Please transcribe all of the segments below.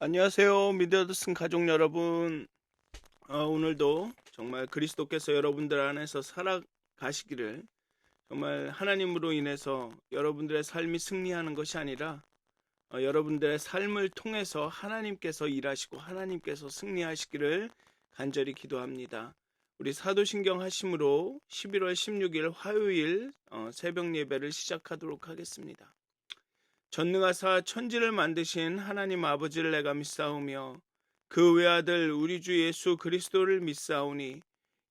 안녕하세요. 미드어슨 가족 여러분. 오늘도 정말 그리스도께서 여러분들 안에서 살아가시기를, 정말 하나님으로 인해서 여러분들의 삶이 승리하는 것이 아니라 여러분들의 삶을 통해서 하나님께서 일하시고 하나님께서 승리하시기를 간절히 기도합니다. 우리 사도신경 하심으로 11월 16일 화요일 새벽 예배를 시작하도록 하겠습니다. 전능하사 천지를 만드신 하나님 아버지를 내가 믿사오며 그 외아들 우리 주 예수 그리스도를 믿사오니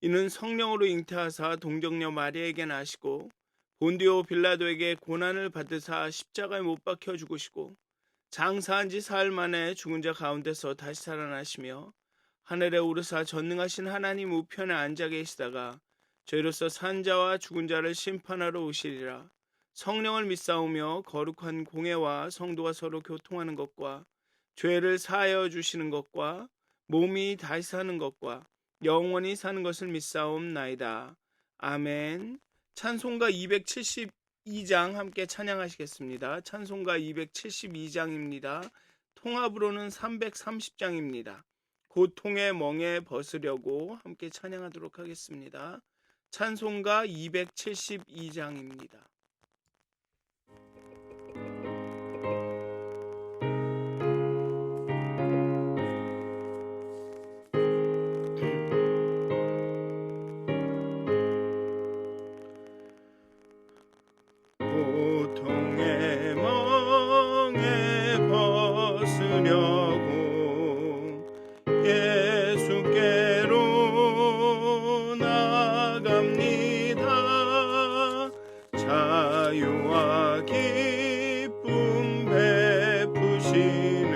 이는 성령으로 잉태하사 동정녀 마리아에게 나시고 본디오 빌라도에게 고난을 받으사 십자가에 못 박혀 죽으시고 장사한 지 사흘 만에 죽은 자 가운데서 다시 살아나시며 하늘에 오르사 전능하신 하나님 우편에 앉아 계시다가 저희로서 산 자와 죽은 자를 심판하러 오시리라. 성령을 믿사오며 거룩한 공회와 성도가 서로 교통하는 것과 죄를 사하여 주시는 것과 몸이 다시 사는 것과 영원히 사는 것을 믿사옵나이다. 아멘. 찬송가 272장 함께 찬양하시겠습니다. 찬송가 272장입니다. 통합으로는 330장입니다. 고통의 멍에 벗으려고 함께 찬양하도록 하겠습니다. 찬송가 272장입니다. 고통의 멍에 벗으려고 예수께로 나갑니다. 자유와 기쁨 베푸시는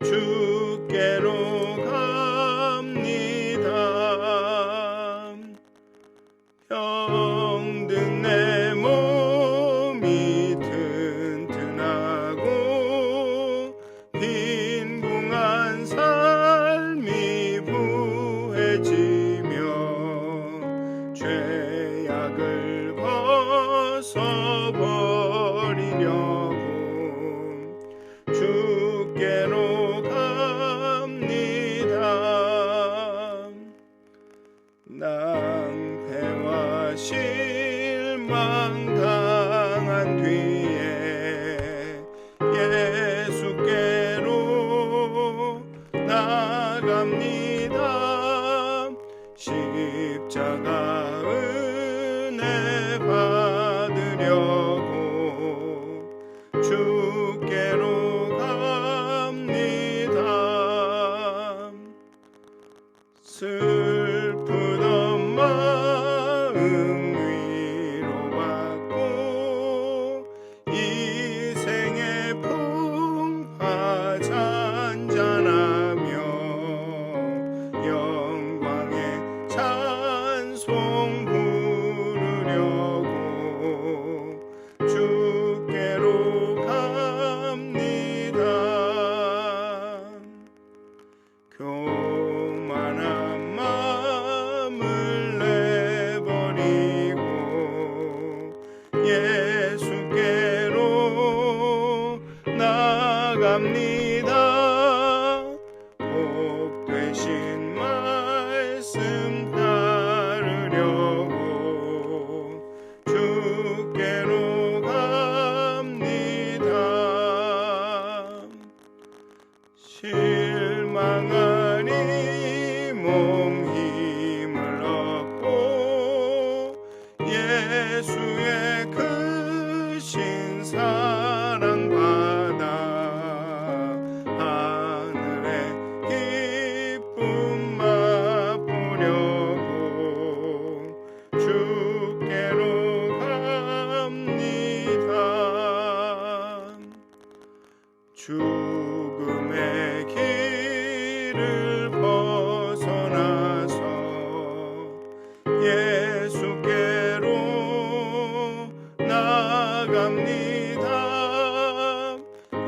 주께로 갑니다. 병든 내 몸이 튼튼하고 빈궁한 삶이 부해지며 죄악을 벗어버리려고 주께로 갑니다. 낭패와 실망 당한 뒤에 예수께로 나갑니다. 십자가 은혜 받으려고 주께로 갑니다. 슬프던 마음 위로받고 이 생의 풍파 잔잔하며 영광의 찬송 부르려고 주께로 갑니다. 교만한 마음을 내버리고 예수께로 나갑니다. 복 되신 말씀 따르려고 주께로 갑니다. 실망하니 몸 힘을 얻고 예수의 크신 사랑 받아 하늘의 기쁨 맛보려고 주께로 갑니다. 죽음의 길을 벗어나서 예수께로 나갑니다.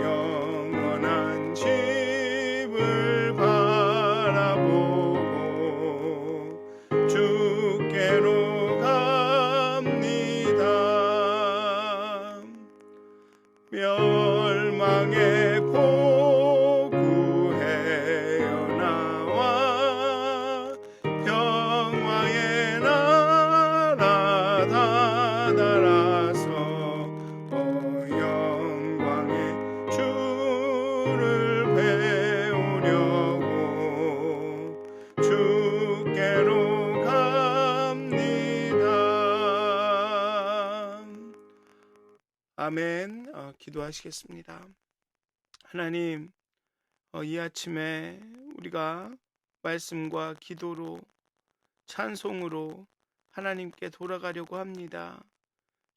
영원한 집을 바라보고 주께로 갑니다. 멸망의 아멘. 기도하시겠습니다. 하나님, 이 아침에 우리가 말씀과 기도로 찬송으로 하나님께 돌아가려고 합니다.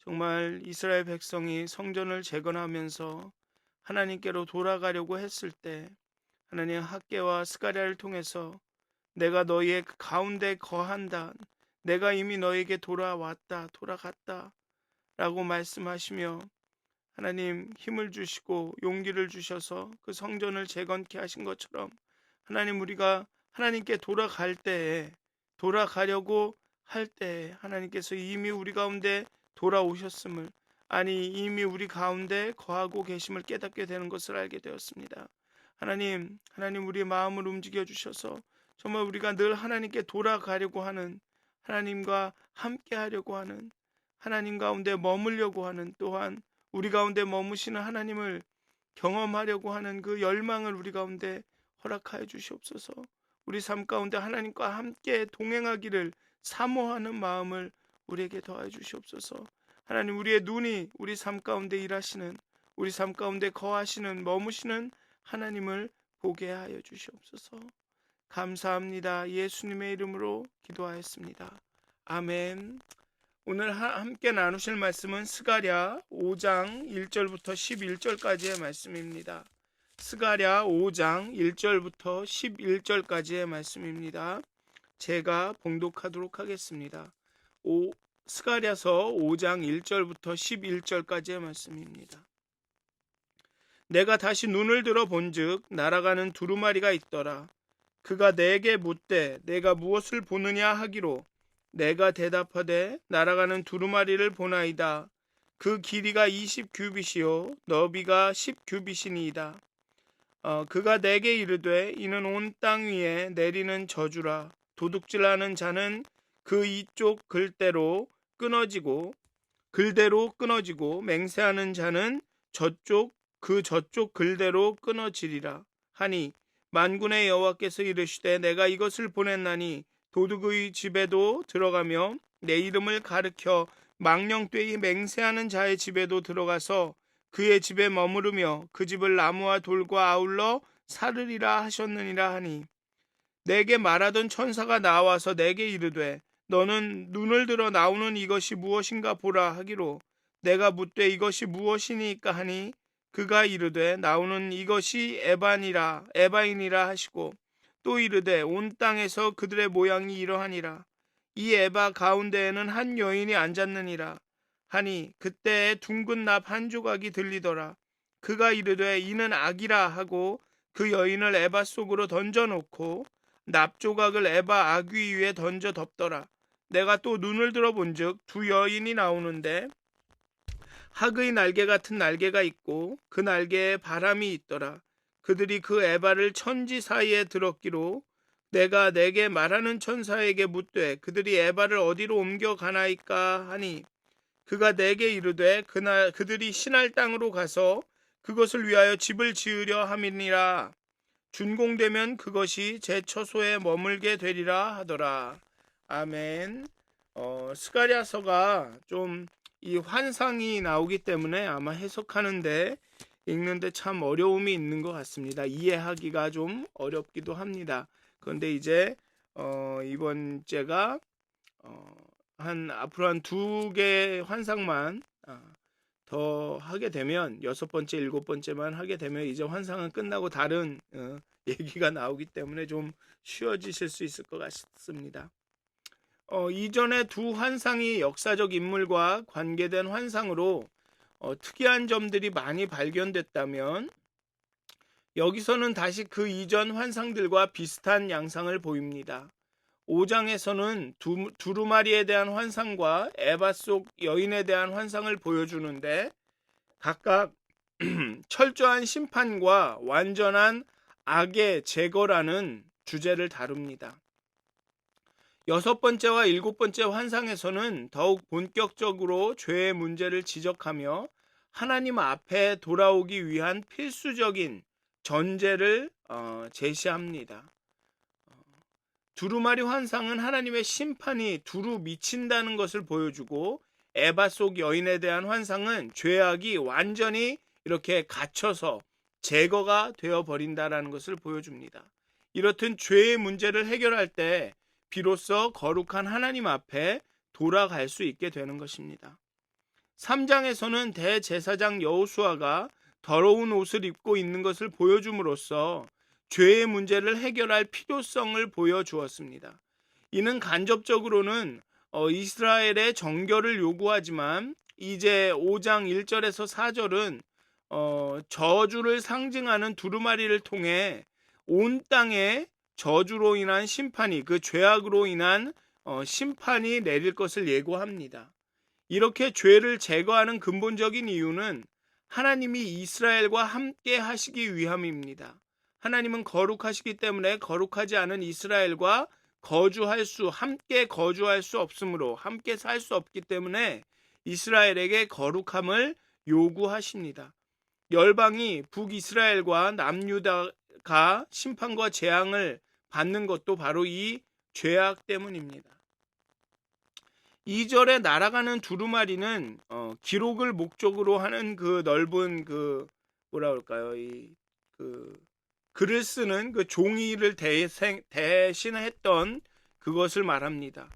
정말 이스라엘 백성이 성전을 재건하면서 하나님께로 돌아가려고 했을 때 하나님 학개와 스가랴를 통해서 내가 너희의 가운데 거한다. 내가 이미 너에게 돌아갔다 라고 말씀하시며 하나님 힘을 주시고 용기를 주셔서 그 성전을 재건케 하신 것처럼 하나님 우리가 하나님께 돌아가려고 할 때 하나님께서 이미 우리 가운데 돌아오셨음을 이미 우리 가운데 거하고 계심을 깨닫게 되는 것을 알게 되었습니다. 하나님 우리의 마음을 움직여 주셔서 정말 우리가 늘 하나님께 돌아가려고 하는 하나님과 함께 하려고 하는 하나님 가운데 머물려고 하는 또한 우리 가운데 머무시는 하나님을 경험하려고 하는 그 열망을 우리 가운데 허락하여 주시옵소서. 우리 삶 가운데 하나님과 함께 동행하기를 사모하는 마음을 우리에게 더하여 주시옵소서. 하나님 우리의 눈이 우리 삶 가운데 일하시는 우리 삶 가운데 거하시는 머무시는 하나님을 보게 하여 주시옵소서. 감사합니다. 예수님의 이름으로 기도하였습니다. 아멘. 오늘 함께 나누실 말씀은 스가랴 5장 1절부터 11절까지의 말씀입니다. 스가랴 5장 1절부터 11절까지의 말씀입니다. 제가 봉독하도록 하겠습니다. 스가랴서 5장 1절부터 11절까지의 말씀입니다. 내가 다시 눈을 들어 본즉 날아가는 두루마리가 있더라. 그가 내게 묻되 내가 무엇을 보느냐 하기로 내가 대답하되 날아가는 두루마리를 보나이다. 그 길이가 20규빗이요 너비가 10규빗이니이다. 그가 내게 이르되 이는 온 땅 위에 내리는 저주라. 도둑질하는 자는 그 이쪽 글대로 끊어지고 맹세하는 자는 저쪽 글대로 끊어지리라 하니 만군의 여호와께서 이르시되 내가 이것을 보냈나니 도둑의 집에도 들어가며 내 이름을 가르켜 망령되이 맹세하는 자의 집에도 들어가서 그의 집에 머무르며 그 집을 나무와 돌과 아울러 사르리라 하셨느니라 하니 내게 말하던 천사가 나와서 내게 이르되 너는 눈을 들어 나오는 이것이 무엇인가 보라 하기로 내가 묻되 이것이 무엇이니까 하니 그가 이르되 나오는 이것이 에바인이라 하시고 또 이르되 온 땅에서 그들의 모양이 이러하니라. 이 에바 가운데에는 한 여인이 앉았느니라 하니 그때에 둥근 납 한 조각이 들리더라. 그가 이르되 이는 악이라 하고 그 여인을 에바 속으로 던져놓고 납 조각을 에바 아귀 위에 던져 덮더라. 내가 또 눈을 들어본즉 두 여인이 나오는데 학의 날개 같은 날개가 있고 그 날개에 바람이 있더라. 그들이 그 에바를 천지 사이에 들었기로 내가 내게 말하는 천사에게 묻되 그들이 에바를 어디로 옮겨가나이까 하니 그가 내게 이르되 그들이 신할 땅으로 가서 그것을 위하여 집을 지으려 함이니라. 준공되면 그것이 제 처소에 머물게 되리라 하더라. 아멘. 스가랴서가 좀 이 환상이 나오기 때문에 아마 해석하는데 읽는데 참 어려움이 있는 것 같습니다. 이해하기가 좀 어렵기도 합니다. 그런데 이제 이번 제가 앞으로 한 2개 환상만 더 하게 되면 6번째, 7번째만 하게 되면 이제 환상은 끝나고 다른 얘기가 나오기 때문에 좀 쉬워지실 수 있을 것 같습니다. 이전에 두 환상이 역사적 인물과 관계된 환상으로 특이한 점들이 많이 발견됐다면 여기서는 다시 그 이전 환상들과 비슷한 양상을 보입니다. 5장에서는 두루마리에 대한 환상과 에바 속 여인에 대한 환상을 보여주는데 각각 철저한 심판과 완전한 악의 제거라는 주제를 다룹니다. 6번째와 7번째 환상에서는 더욱 본격적으로 죄의 문제를 지적하며 하나님 앞에 돌아오기 위한 필수적인 전제를 제시합니다. 두루마리 환상은 하나님의 심판이 두루 미친다는 것을 보여주고 에바 속 여인에 대한 환상은 죄악이 완전히 이렇게 갇혀서 제거가 되어 버린다라는 것을 보여줍니다. 이렇듯 죄의 문제를 해결할 때 비로소 거룩한 하나님 앞에 돌아갈 수 있게 되는 것입니다. 3장에서는 대제사장 여호수아가 더러운 옷을 입고 있는 것을 보여줌으로써 죄의 문제를 해결할 필요성을 보여주었습니다. 이는 간접적으로는 이스라엘의 정결을 요구하지만 이제 5장 1절에서 4절은 저주를 상징하는 두루마리를 통해 온 땅에 저주로 인한 심판이, 그 죄악으로 인한 심판이 내릴 것을 예고합니다. 이렇게 죄를 제거하는 근본적인 이유는 하나님이 이스라엘과 함께 하시기 위함입니다. 하나님은 거룩하시기 때문에 거룩하지 않은 이스라엘과 함께 거주할 수 없으므로, 함께 살 수 없기 때문에 이스라엘에게 거룩함을 요구하십니다. 열방이 북이스라엘과 남유다가 심판과 재앙을 받는 것도 바로 이 죄악 때문입니다. 2절에 날아가는 두루마리는 기록을 목적으로 하는 그 넓은 글을 쓰는 그 종이를 대신했던 그것을 말합니다.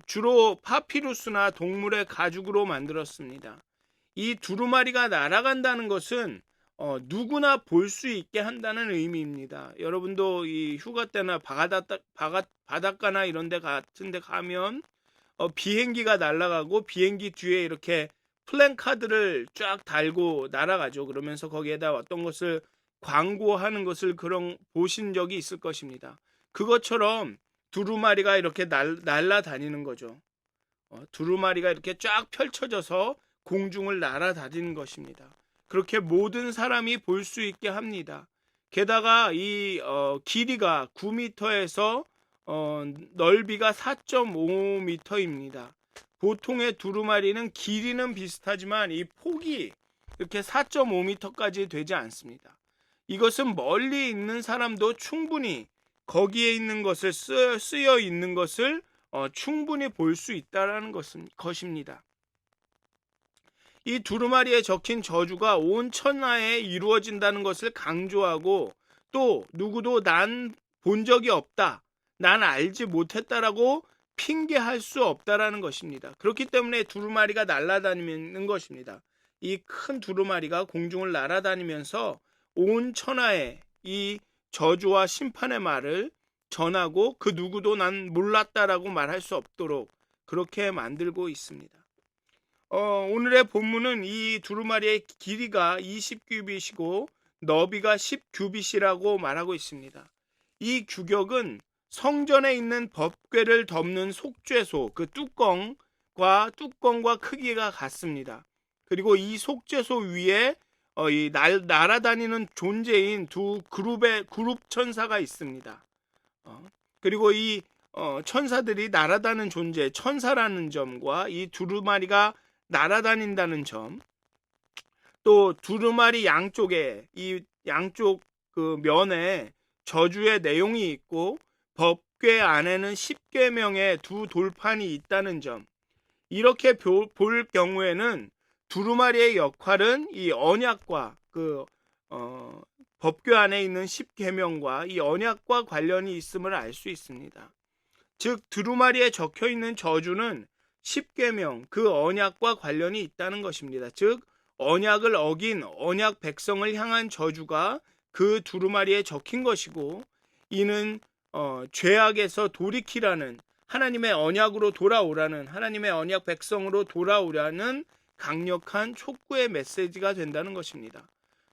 주로 파피루스나 동물의 가죽으로 만들었습니다. 이 두루마리가 날아간다는 것은 누구나 볼 수 있게 한다는 의미입니다. 여러분도 이 휴가 때나 바닷가나 이런 데 같은 데 가면 비행기가 날아가고 비행기 뒤에 이렇게 플랜카드를 쫙 달고 날아가죠. 그러면서 거기에다 어떤 것을 광고하는 것을 보신 적이 있을 것입니다. 그것처럼 두루마리가 이렇게 날아다니는 거죠. 두루마리가 이렇게 쫙 펼쳐져서 공중을 날아다니는 것입니다. 그렇게 모든 사람이 볼 수 있게 합니다. 게다가 이 길이가 9m에서 넓이가 4.5m입니다. 보통의 두루마리는 길이는 비슷하지만 이 폭이 이렇게 4.5m까지 되지 않습니다. 이것은 멀리 있는 사람도 충분히 거기에 있는 것을 쓰여 있는 것을 충분히 볼 수 있다라는 것입니다. 이 두루마리에 적힌 저주가 온 천하에 이루어진다는 것을 강조하고, 또 누구도 난 본 적이 없다, 난 알지 못했다라고 핑계할 수 없다라는 것입니다. 그렇기 때문에 두루마리가 날아다니는 것입니다. 이 큰 두루마리가 공중을 날아다니면서 온 천하에 이 저주와 심판의 말을 전하고 그 누구도 난 몰랐다라고 말할 수 없도록 그렇게 만들고 있습니다. 오늘의 본문은 이 두루마리의 길이가 20규빗이고 너비가 10규빗이라고 말하고 있습니다. 이 규격은 성전에 있는 법궤를 덮는 속죄소 그 뚜껑과 크기가 같습니다. 그리고 이 속죄소 위에 날아다니는 존재인 두 그룹 천사가 있습니다. 그리고 이 천사들이 날아다니는 존재, 천사라는 점과 이 두루마리가 날아다닌다는 점, 또 두루마리 양쪽에 이 양쪽 그 면에 저주의 내용이 있고 법궤 안에는 10계명의 두 돌판이 있다는 점, 이렇게 볼 경우에는 두루마리의 역할은 이 언약과 법궤 안에 있는 10계명과 이 언약과 관련이 있음을 알 수 있습니다. 즉 두루마리에 적혀 있는 저주는 10계명 그 언약과 관련이 있다는 것입니다. 즉 언약을 어긴 언약 백성을 향한 저주가 그 두루마리에 적힌 것이고, 이는 죄악에서 돌이키라는, 하나님의 언약으로 돌아오라는, 하나님의 언약 백성으로 돌아오라는 강력한 촉구의 메시지가 된다는 것입니다.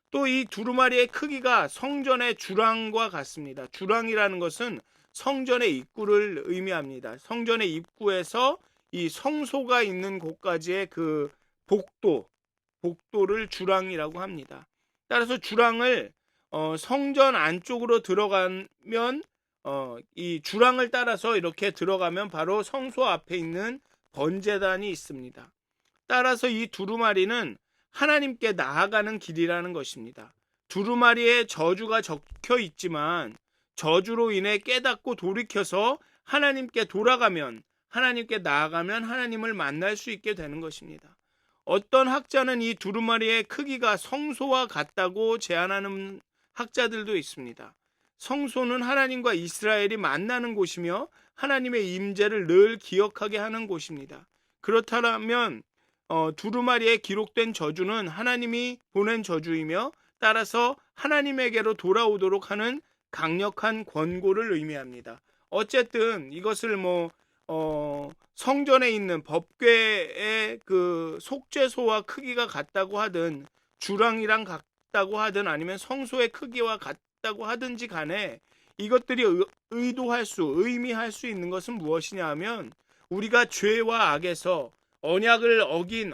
또 이 두루마리의 크기가 성전의 주랑과 같습니다. 주랑이라는 것은 성전의 입구를 의미합니다. 성전의 입구에서 이 성소가 있는 곳까지의 그 복도를 주랑이라고 합니다. 따라서 주랑을 성전 안쪽으로 들어가면 이 주랑을 따라서 이렇게 들어가면 바로 성소 앞에 있는 번제단이 있습니다. 따라서 이 두루마리는 하나님께 나아가는 길이라는 것입니다. 두루마리에 저주가 적혀 있지만 저주로 인해 깨닫고 돌이켜서 하나님께 돌아가면 하나님께 나아가면 하나님을 만날 수 있게 되는 것입니다. 어떤 학자는 이 두루마리의 크기가 성소와 같다고 제안하는 학자들도 있습니다. 성소는 하나님과 이스라엘이 만나는 곳이며 하나님의 임재를 늘 기억하게 하는 곳입니다. 그렇다면 두루마리에 기록된 저주는 하나님이 보낸 저주이며 따라서 하나님에게로 돌아오도록 하는 강력한 권고를 의미합니다. 어쨌든 이것을 성전에 있는 법궤의 그 속죄소와 크기가 같다고 하든 주랑이랑 같다고 하든 아니면 성소의 크기와 같다고 하든지 간에 이것들이 의미할 수 있는 것은 무엇이냐 하면 우리가 죄와 악에서 언약을 어긴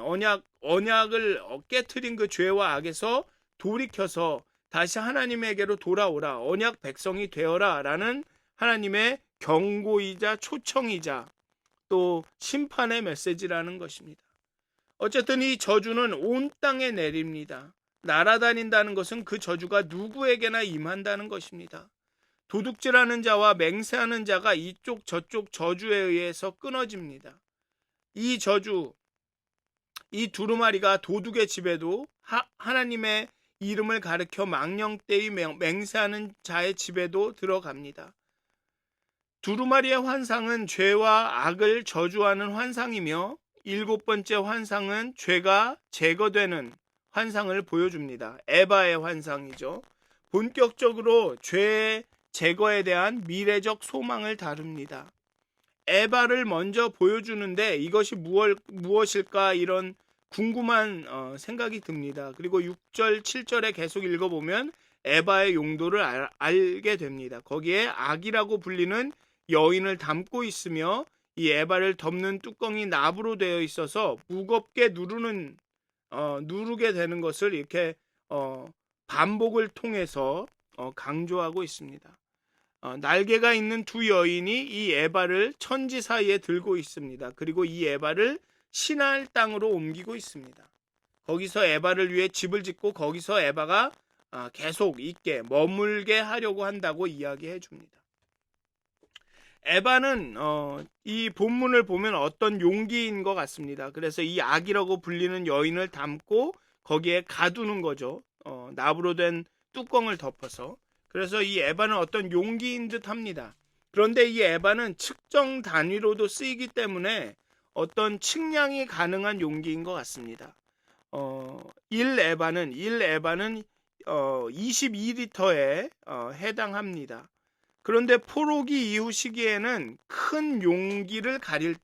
언약을 깨트린 그 죄와 악에서 돌이켜서 다시 하나님에게로 돌아오라, 언약 백성이 되어라 라는 하나님의 경고이자 초청이자 또 심판의 메시지라는 것입니다. 어쨌든 이 저주는 온 땅에 내립니다. 날아다닌다는 것은 그 저주가 누구에게나 임한다는 것입니다. 도둑질하는 자와 맹세하는 자가 이쪽 저쪽 저주에 의해서 끊어집니다. 이 저주, 이 두루마리가 도둑의 집에도 하나님의 이름을 가리켜 망령되이 맹세하는 자의 집에도 들어갑니다. 두루마리의 환상은 죄와 악을 저주하는 환상이며 7번째 환상은 죄가 제거되는 환상을 보여줍니다. 에바의 환상이죠. 본격적으로 죄의 제거에 대한 미래적 소망을 다룹니다. 에바를 먼저 보여주는데 이것이 무엇일까 이런 궁금한 생각이 듭니다. 그리고 6절, 7절에 계속 읽어보면 에바의 용도를 알게 됩니다. 거기에 악이라고 불리는 여인을 담고 있으며 이 에바를 덮는 뚜껑이 납으로 되어 있어서 무겁게 누르게 되는 것을 이렇게 반복을 통해서 강조하고 있습니다. 날개가 있는 두 여인이 이 에바를 천지 사이에 들고 있습니다. 그리고 이 에바를 시날 땅으로 옮기고 있습니다. 거기서 에바를 위해 집을 짓고 거기서 에바가 계속 있게 머물게 하려고 한다고 이야기해 줍니다. 에바는 이 본문을 보면 어떤 용기인 것 같습니다. 그래서 이 악이라고 불리는 여인을 담고 거기에 가두는 거죠. 납으로 된 뚜껑을 덮어서. 그래서 이 에바는 어떤 용기인 듯 합니다. 그런데 이 에바는 측정 단위로도 쓰이기 때문에 어떤 측량이 가능한 용기인 것 같습니다. 1에바는 22리터에 해당합니다. 그런데 포로기 이후 시기에는 큰 용기를 가리킬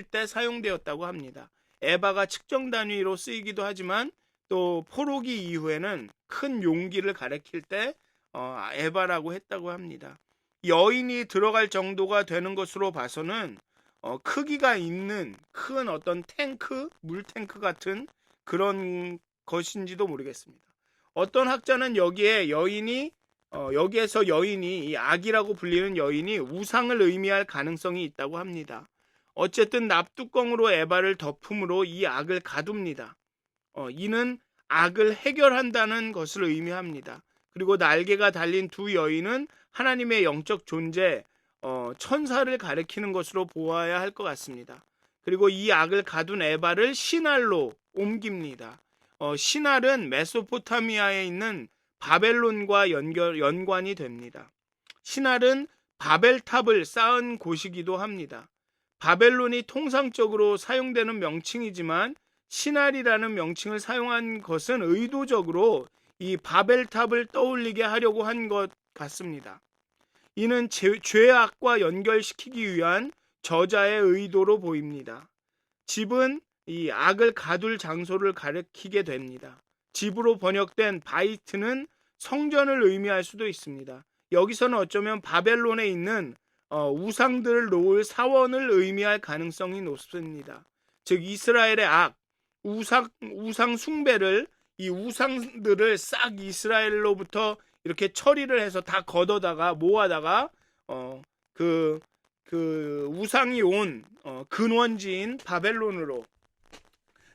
때 사용되었다고 합니다. 에바가 측정 단위로 쓰이기도 하지만 또 포로기 이후에는 큰 용기를 가리킬 때 에바라고 했다고 합니다. 여인이 들어갈 정도가 되는 것으로 봐서는 크기가 있는 큰 어떤 탱크, 물탱크 같은 그런 것인지도 모르겠습니다. 어떤 학자는 여기에서 여인이 이 악이라고 불리는 여인이 우상을 의미할 가능성이 있다고 합니다. 어쨌든 납뚜껑으로 에바를 덮음으로 이 악을 가둡니다. 이는 악을 해결한다는 것을 의미합니다. 그리고 날개가 달린 두 여인은 하나님의 영적 존재, 천사를 가리키는 것으로 보아야 할 것 같습니다. 그리고 이 악을 가둔 에바를 시날로 옮깁니다. 시날은 메소포타미아에 있는 바벨론과 연관이 됩니다. 시날은 바벨탑을 쌓은 곳이기도 합니다. 바벨론이 통상적으로 사용되는 명칭이지만 시날이라는 명칭을 사용한 것은 의도적으로 이 바벨탑을 떠올리게 하려고 한 것 같습니다. 이는 죄악과 연결시키기 위한 저자의 의도로 보입니다. 집은 이 악을 가둘 장소를 가리키게 됩니다. 집으로 번역된 바이트는 성전을 의미할 수도 있습니다. 여기서는 어쩌면 바벨론에 있는 우상들을 놓을 사원을 의미할 가능성이 높습니다. 즉 이스라엘의 악, 우상 숭배를 이 우상들을 싹 이스라엘로부터 이렇게 처리를 해서 다 걷어다가 모아다가 그 우상이 온 근원지인 바벨론으로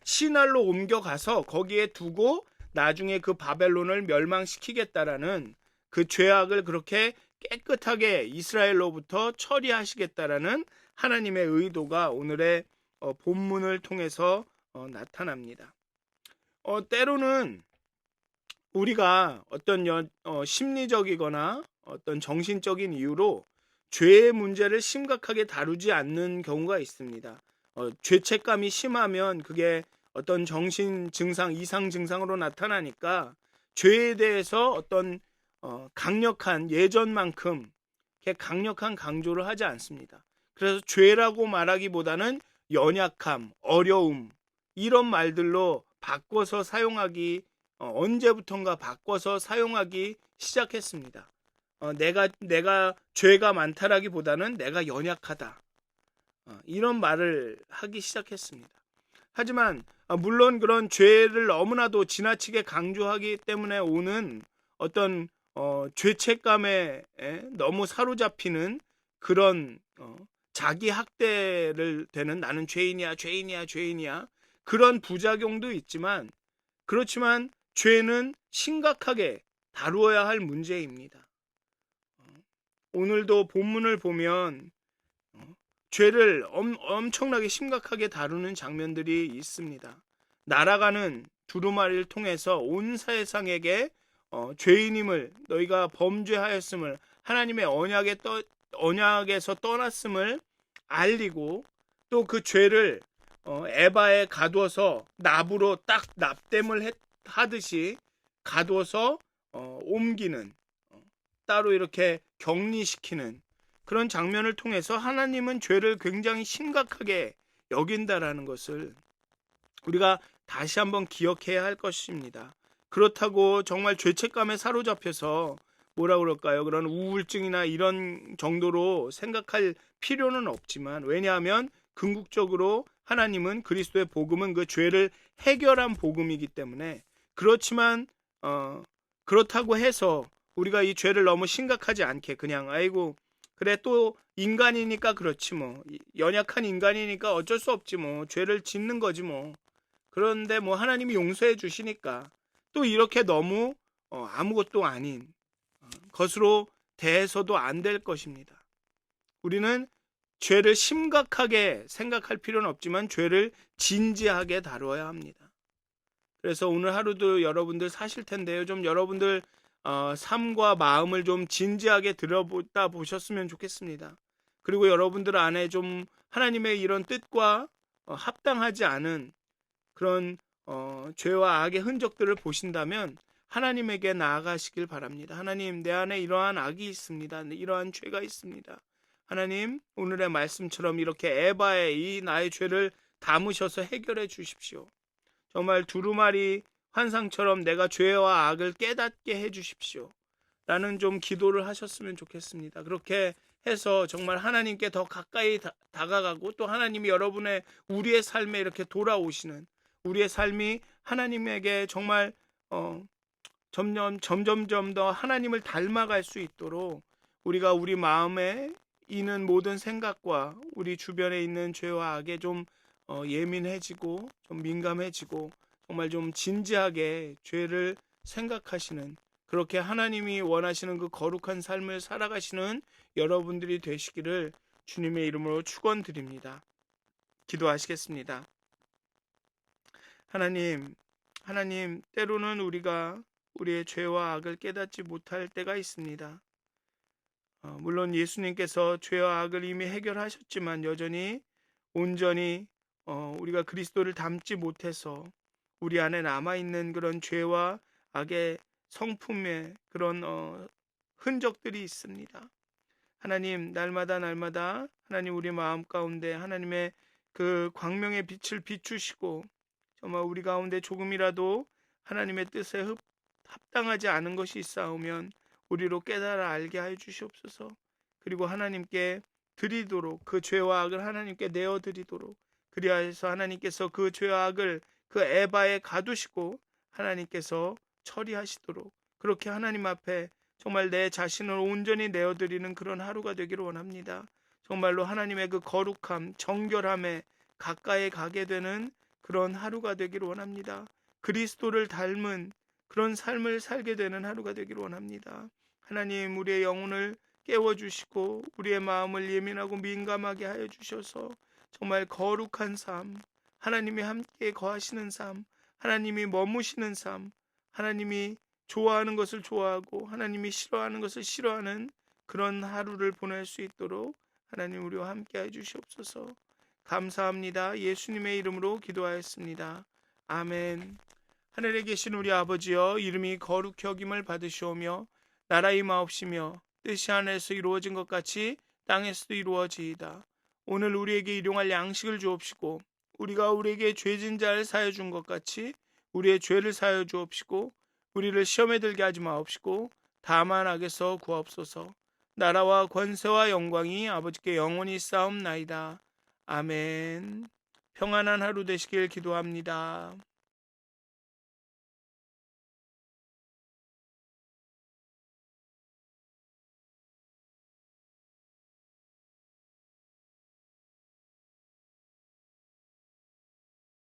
시날로 옮겨가서 거기에 두고 나중에 그 바벨론을 멸망시키겠다라는 그 죄악을 그렇게 깨끗하게 이스라엘로부터 처리하시겠다라는 하나님의 의도가 오늘의 본문을 통해서 나타납니다. 때로는 우리가 어떤 심리적이거나 어떤 정신적인 이유로 죄의 문제를 심각하게 다루지 않는 경우가 있습니다. 죄책감이 심하면 그게 어떤 정신 증상, 이상 증상으로 나타나니까 죄에 대해서 어떤 강력한 예전만큼 이렇게 강력한 강조를 하지 않습니다. 그래서 죄라고 말하기보다는 연약함, 어려움 이런 말들로 바꿔서 사용하기 언제부턴가 바꿔서 사용하기 시작했습니다. 내가 죄가 많다라기보다는 내가 연약하다. 이런 말을 하기 시작했습니다. 하지만 물론 그런 죄를 너무나도 지나치게 강조하기 때문에 오는 어떤 죄책감에 너무 사로잡히는 그런 자기 학대를 되는 나는 죄인이야, 죄인이야, 죄인이야 그런 부작용도 있지만 그렇지만 죄는 심각하게 다루어야 할 문제입니다. 오늘도 본문을 보면 죄를 엄청나게 심각하게 다루는 장면들이 있습니다. 날아가는 두루마리를 통해서 온 세상에게 죄인임을 너희가 범죄하였음을 하나님의 언약에서 떠났음을 알리고 또 그 죄를 에바에 가두어서 납으로 딱 납땜을 하듯이 가두어서 옮기는 따로 이렇게 격리시키는 그런 장면을 통해서 하나님은 죄를 굉장히 심각하게 여긴다라는 것을 우리가 다시 한번 기억해야 할 것입니다. 그렇다고 정말 죄책감에 사로잡혀서 뭐라 그럴까요? 그런 우울증이나 이런 정도로 생각할 필요는 없지만 왜냐하면 궁극적으로 하나님은 그리스도의 복음은 그 죄를 해결한 복음이기 때문에 그렇지만 그렇다고 해서 우리가 이 죄를 너무 심각하지 않게 그냥 아이고 그래 또 인간이니까 그렇지 뭐 연약한 인간이니까 어쩔 수 없지 뭐 죄를 짓는 거지 뭐 그런데 뭐 하나님이 용서해 주시니까 또 이렇게 너무 아무것도 아닌 것으로 대해서도 안 될 것입니다. 우리는 죄를 심각하게 생각할 필요는 없지만 죄를 진지하게 다루어야 합니다. 그래서 오늘 하루도 여러분들 사실 텐데요. 좀 여러분들 삶과 마음을 좀 진지하게 들여보다 보셨으면 좋겠습니다. 그리고 여러분들 안에 좀 하나님의 이런 뜻과 합당하지 않은 그런 죄와 악의 흔적들을 보신다면 하나님에게 나아가시길 바랍니다. 하나님, 내 안에 이러한 악이 있습니다. 이러한 죄가 있습니다. 하나님, 오늘의 말씀처럼 이렇게 에바의 이 나의 죄를 담으셔서 해결해 주십시오. 정말 두루마리 환상처럼 내가 죄와 악을 깨닫게 해 주십시오. 라는 좀 기도를 하셨으면 좋겠습니다. 그렇게 해서 정말 하나님께 더 가까이 다가가고 또 하나님이 우리의 삶에 이렇게 돌아오시는 우리의 삶이 하나님에게 정말 점점 더 하나님을 닮아갈 수 있도록 우리가 우리 마음에 있는 모든 생각과 우리 주변에 있는 죄와 악에 좀 예민해지고 좀 민감해지고 정말 좀 진지하게 죄를 생각하시는 그렇게 하나님이 원하시는 그 거룩한 삶을 살아가시는 여러분들이 되시기를 주님의 이름으로 축원드립니다. 기도하시겠습니다. 하나님, 때로는 우리가 우리의 죄와 악을 깨닫지 못할 때가 있습니다. 물론 예수님께서 죄와 악을 이미 해결하셨지만 여전히 온전히 우리가 그리스도를 닮지 못해서 우리 안에 남아있는 그런 죄와 악의 성품의 그런 흔적들이 있습니다. 하나님, 날마다 하나님 우리 마음 가운데 하나님의 그 광명의 빛을 비추시고 정말 우리 가운데 조금이라도 하나님의 뜻에 합당하지 않은 것이 있사오면 우리로 깨달아 알게 하여 주시옵소서. 그리고 하나님께 드리도록 그 죄와 악을 하나님께 내어드리도록 그리하여서 하나님께서 그 죄와 악을 그 에바에 가두시고 하나님께서 처리하시도록 그렇게 하나님 앞에 정말 내 자신을 온전히 내어드리는 그런 하루가 되기를 원합니다. 정말로 하나님의 그 거룩함, 정결함에 가까이 가게 되는 그런 하루가 되기를 원합니다. 그리스도를 닮은 그런 삶을 살게 되는 하루가 되기를 원합니다. 하나님, 우리의 영혼을 깨워주시고 우리의 마음을 예민하고 민감하게 하여 주셔서 정말 거룩한 삶, 하나님이 함께 거하시는 삶, 하나님이 머무시는 삶, 하나님이 좋아하는 것을 좋아하고 하나님이 싫어하는 것을 싫어하는 그런 하루를 보낼 수 있도록 하나님 우리와 함께 해 주시옵소서. 감사합니다. 예수님의 이름으로 기도하였습니다. 아멘. 하늘에 계신 우리 아버지여, 이름이 거룩히 여김을 받으시오며 나라 임하옵시며 뜻이 하늘에서 이루어진 것 같이 땅에서도 이루어지이다. 오늘 우리에게 일용할 양식을 주옵시고 우리가 우리에게 죄진 자를 사하여 준 것 같이 우리의 죄를 사하여 주옵시고 우리를 시험에 들게 하지 마옵시고 다만 악에서 구하옵소서. 나라와 권세와 영광이 아버지께 영원히 쌓옵나이다. 아멘. 평안한 하루 되시길 기도합니다.